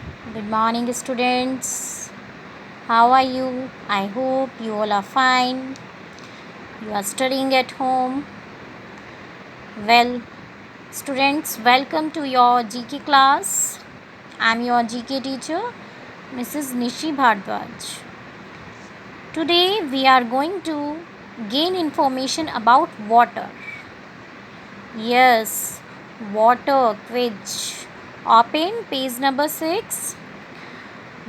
Good morning, students. How are you? I hope you all are fine. You are studying at home. Well, students, welcome to your GK class. I am your GK teacher, Mrs. Nishi Bhardwaj. Today, we are going to gain information about water. Yes, water quiz. Open page number 6.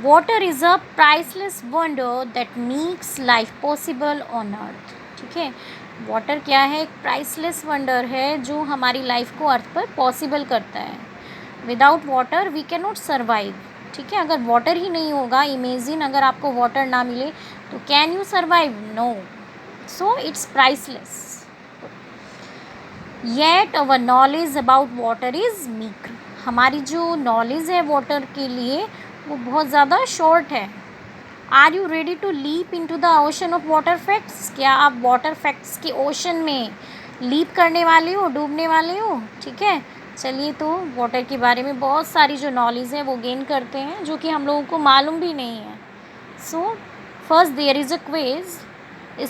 Water is a priceless wonder that makes life possible on earth. ठीक है, water क्या है? एक priceless wonder है जो हमारी life को अर्थ पर पॉसिबल करता है. Without water we can not survive. ठीक है, अगर वाटर ही नहीं होगा, इमेजिन अगर आपको वाटर ना मिले तो can you survive? No. So it's priceless. Yet our knowledge about water is meek. हमारी जो नॉलेज है वाटर के लिए वो बहुत ज़्यादा शॉर्ट है. Are you ready to leap in to the ocean of water facts? क्या आप वाटर फैक्ट्स के ओशन में लीप करने वाले हो, डूबने वाले हो? ठीक है, चलिए तो वाटर के बारे में बहुत सारी जो नॉलेज है वो गेन करते हैं जो कि हम लोगों को मालूम भी नहीं है. So first there is a quiz.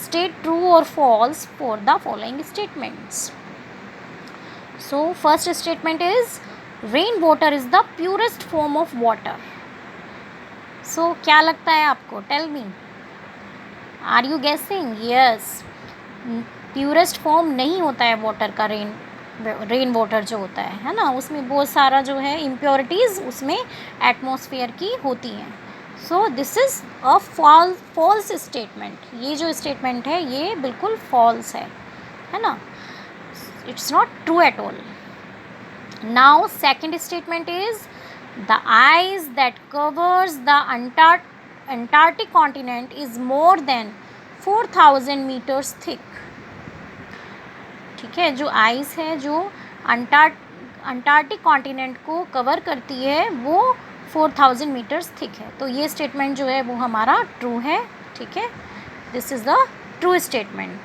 State true और false for the following statements. So first statement is rain water is the purest form of water. So क्या लगता है आपको? Tell me, are you guessing? Yes, purest form नहीं होता है water का. Rain water जो होता है ना, उसमें बहुत सारा जो है इम्प्योरिटीज़ उसमें एटमॉस्फेयर की होती हैं. So this is a false statement. ये जो स्टेटमेंट है ये बिल्कुल फॉल्स है ना. It's not true at all. Now second statement is the ice that covers the Antarctic continent is more than 4000 meters thick. ठीक है, जो आइस है जो अंटार्कटिक कॉन्टिनेंट को कवर करती है वो 4000 मीटर्स थिक है. तो ये स्टेटमेंट जो है वो हमारा ट्रू है. ठीक है, this is the true statement.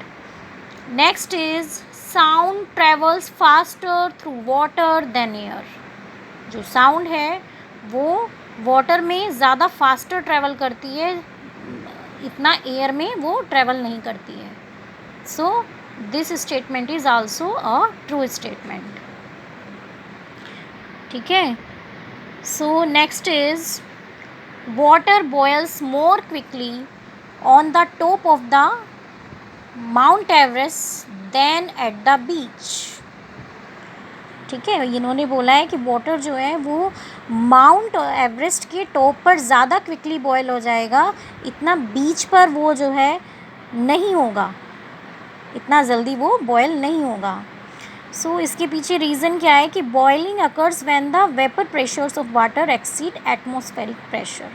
Next is sound travels faster through water than air. जो साउंड है वो वाटर में ज़्यादा फास्टर ट्रैवल करती है, इतना एयर में वो ट्रैवल नहीं करती है. So this statement is also a true statement. ठीक है, so next is water boils more quickly on the top of the Mount Everest than at the beach. ठीक है, इन्होंने बोला है कि वाटर जो है वो माउंट एवरेस्ट के टॉप पर ज़्यादा क्विकली बॉयल हो जाएगा, इतना बीच पर वो जो है नहीं होगा, इतना जल्दी वो बॉयल नहीं होगा. सो इसके पीछे रीज़न क्या है कि boiling occurs when the vapour pressures of water exceed atmospheric pressure.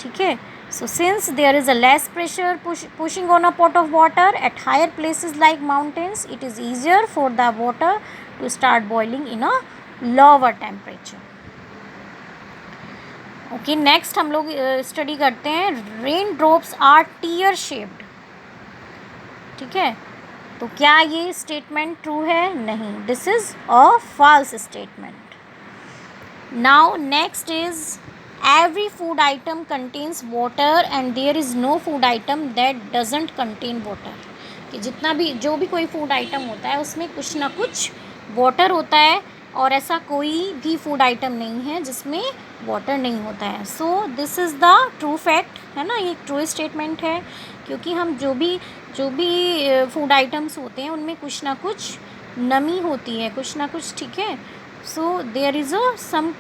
ठीक है, so since there is a less pressure pushing on a pot of water at higher places like mountains, it is easier for the water to start boiling in a lower temperature. Okay, next हम लोग study करते हैं rain drops are tear shaped. ठीक है, तो क्या ये statement true है? नहीं, this is a false statement. Now next is every food item contains water and there is no food item that doesn't contain water. कि जितना भी जो भी कोई फूड आइटम होता है उसमें कुछ ना कुछ वाटर होता है और ऐसा कोई भी फूड आइटम नहीं है जिसमें वाटर नहीं होता है. So this is the true fact है ना, ये ट्रू स्टेटमेंट है क्योंकि हम जो भी फूड आइटम्स होते हैं उनमें कुछ ना कुछ नमी होती है, कुछ ना कुछ. ठीक है, so there is a some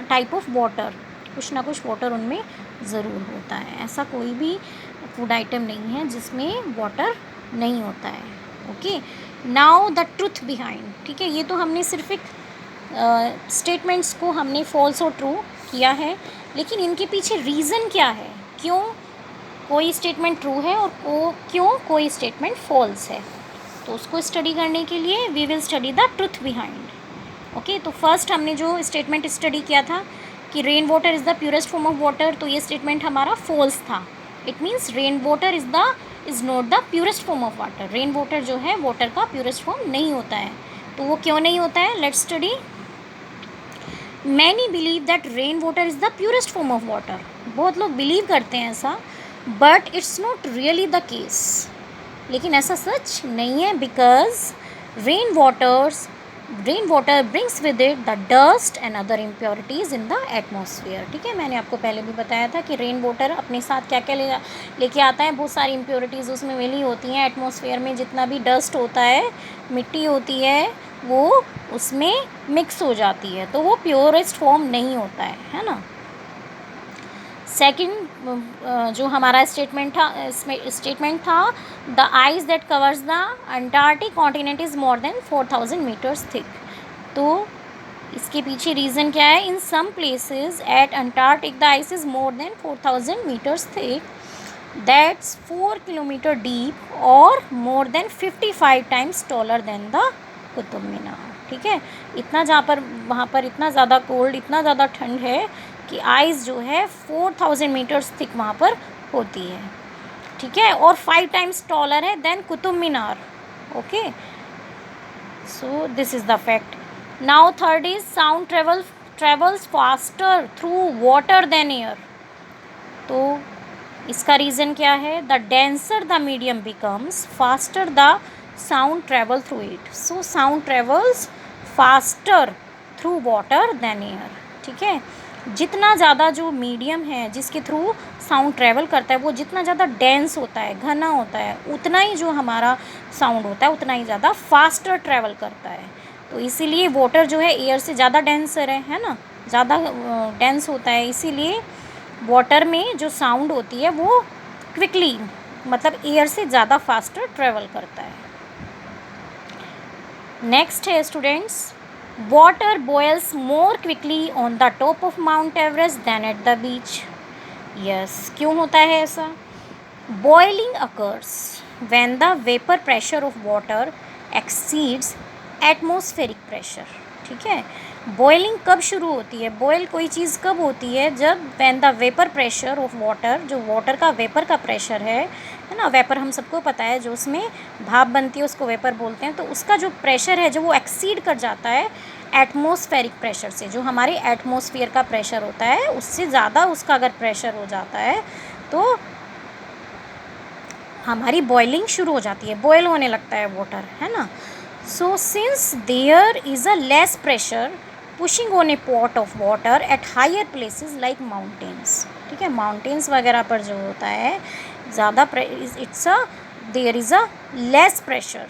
type of water, कुछ ना कुछ वाटर उनमें ज़रूर होता है. ऐसा कोई भी फूड आइटम नहीं है जिसमें वाटर नहीं होता है. Okay, now the truth behind. ठीक है, ये तो हमने सिर्फ एक स्टेटमेंट्स को हमने फॉल्स और ट्रू किया है, लेकिन इनके पीछे रीज़न क्या है, क्यों कोई स्टेटमेंट ट्रू है और क्यों कोई स्टेटमेंट फॉल्स है. तो उसको स्टडी करने के लिए we will study the truth behind. Okay, तो फर्स्ट हमने जो स्टेटमेंट स्टडी किया था कि rain water is the purest form of water, तो ये स्टेटमेंट हमारा फॉल्स था. It means rain water is not the purest form of water. Rain water जो है वाटर का प्योरेस्ट फॉर्म नहीं होता है. तो वो क्यों नहीं होता है? Let's study. Many believe that rain water is the purest form of water. बहुत लोग बिलीव करते हैं ऐसा, but it's not really the case. लेकिन ऐसा सच नहीं है, because rain water brings with it the dust and other impurities in the atmosphere. ठीक है, मैंने आपको पहले भी बताया था कि रेन वाटर अपने साथ क्या क्या लेके आता है. बहुत सारी इम्प्योरिटीज़ उसमें मिली होती हैं. एटमोसफियर में जितना भी डस्ट होता है, मिट्टी होती है, वो उसमें मिक्स हो जाती है, तो वो प्योरेस्ट फॉर्म नहीं होता है ना. सेकंड जो हमारा स्टेटमेंट था the ice that covers the Antarctic continent is more than 4000 metres thick. तो इसके पीछे रीज़न क्या है? In some places at Antarctic the ice is more than 4000 metres thick, that's 4 kilometre deep और more than 55 times taller than the Qutub Minar. ठीक है, इतना जहाँ पर वहाँ पर इतना ज़्यादा कोल्ड, इतना ज़्यादा ठंड है कि आइस जो है 4000 मीटर्स थिक वहाँ पर होती है. ठीक है, और 5 टाइम्स टॉलर है than Qutub Minar. Okay, so this is the fact. Now third is sound travels faster through water than air. तो इसका रीज़न क्या है? The denser the medium becomes faster the sound travel through it. So sound travels faster through water than air. ठीक है, जितना ज़्यादा जो medium है जिसके थ्रू साउंड ट्रेवल करता है, वो जितना ज़्यादा डेंस होता है, घना होता है, उतना ही जो हमारा साउंड होता है उतना ही ज़्यादा फास्टर ट्रेवल करता है. तो इसीलिए वाटर जो है एयर से ज़्यादा डेंसर है ना, ज़्यादा डेंस होता है. इसीलिए वाटर में जो साउंड होती है वो क्विकली, मतलब एयर से ज़्यादा फास्टर ट्रेवल करता है. नेक्स्ट है students, water boils more quickly on the top of Mount Everest than at the beach. Yes, क्यों होता है ऐसा? Boiling occurs when the vapour pressure of water exceeds atmospheric pressure. ठीक है, बॉइलिंग कब शुरू होती है? बॉयल कोई चीज़ कब होती है? जब when the vapour pressure of water, जो वाटर का वेपर का प्रेशर है ना, वेपर हम सबको पता है, जो उसमें भाप बनती है उसको वेपर बोलते हैं. तो उसका जो प्रेशर है, जो वो एक्सीड कर जाता है एटमॉस्फेरिक प्रेशर से, जो हमारे एटमॉस्फेयर का प्रेशर होता है उससे ज़्यादा उसका अगर प्रेशर हो जाता है तो हमारी बॉइलिंग शुरू हो जाती है, बॉयल होने लगता है वाटर, है ना. So since there is a less pressure pushing on a pot of water at higher places like mountains. ठीक है, माउंटेन्स वगैरह पर जो होता है ज़्यादा it's a there is a less pressure.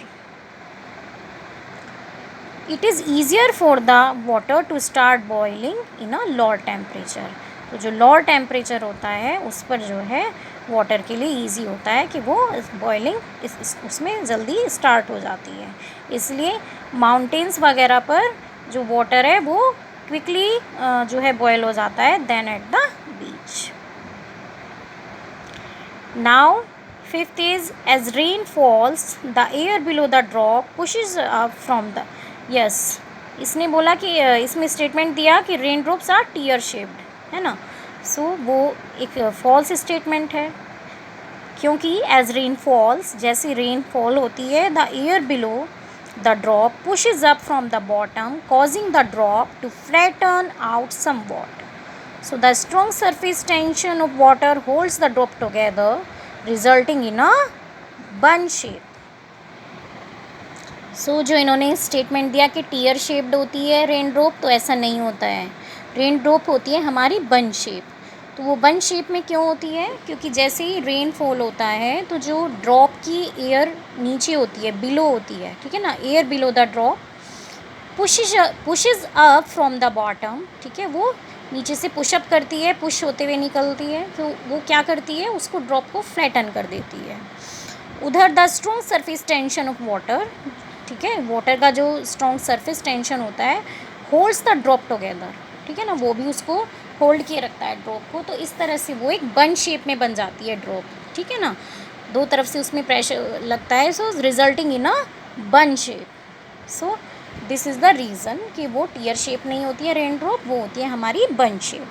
It is easier for the water to start boiling in a lower temperature. तो जो लोअर टेम्परेचर होता है उस पर जो है वाटर के लिए ईजी होता है कि वो बॉइलिंग उसमें जल्दी स्टार्ट हो जाती है. इसलिए माउंटेन्स वगैरह पर जो वाटर है वो क्विकली जो है बॉयल हो जाता है than at the beach. Now fifth is as rain falls the air below the drop pushes up from the. Yes, इसने बोला कि इसमें स्टेटमेंट दिया कि rain drops are tear shaped, है ना. सो वो एक फॉल्स स्टेटमेंट है, क्योंकि एज रेन फॉल्स, जैसे रेन फॉल होती है, the air below the drop pushes up from the bottom causing the drop to flatten out somewhat. So the strong surface tension of water holds the drop together, resulting in a bun shape. So जो इन्होंने statement दिया कि tier shaped होती है rain drop, तो ऐसा नहीं होता है. रेन ड्रॉप होती है हमारी बन शेप. तो वो बन शेप में क्यों होती है? क्योंकि जैसे ही रेन फॉल होता है तो जो ड्रॉप की एयर नीचे होती है, बिलो होती है, ठीक है ना, air below the drop pushes up from the bottom. ठीक है, वो नीचे से पुशअप करती है, पुश होते हुए निकलती है, तो वो क्या करती है, उसको ड्रॉप को फ्लैटन कर देती है. उधर the strong surface tension of water, ठीक है, वाटर का जो स्ट्रॉन्ग सरफेस टेंशन होता है होल्ड्स द ड्रॉप टुगेदर. ठीक है ना, वो भी उसको होल्ड किए रखता है ड्रॉप को. तो इस तरह से वो एक बन शेप में बन जाती है ड्रॉप. ठीक है ना, दो तरफ से उसमें प्रेशर लगता है, सो रिजल्टिंग इन अ बन shape. So this is the reason कि वो टीयर शेप नहीं होती है रेन ड्रॉप, वो होती है हमारी bun shape.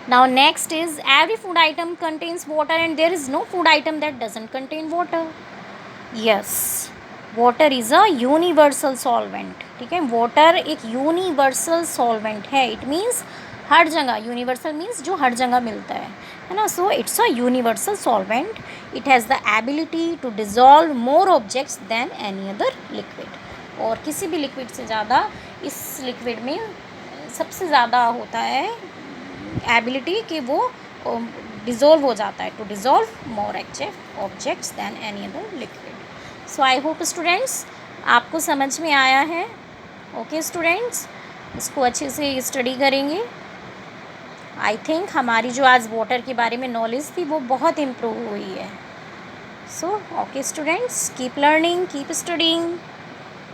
Now next is every food item contains water and there is no food item that doesn't contain water. Yes, water is a universal solvent, ठीक है। वाटर एक यूनिवर्सल सॉल्वेंट है, it means हर जगह, universal means जो हर जगह मिलता है ना। So it's a universal solvent, it has the ability to dissolve more objects than any other liquid. और किसी भी लिक्विड से ज़्यादा इस लिक्विड में सबसे ज़्यादा होता है एबिलिटी कि वो डिज़ोल्व हो जाता है, to dissolve more objects than any other liquid. So I hope students आपको समझ में आया है। ओके स्टूडेंट्स, इसको अच्छे से स्टडी करेंगे। आई थिंक हमारी जो आज वाटर के बारे में नॉलेज थी वो बहुत इम्प्रूव हुई है। So okay students, keep learning, keep studying.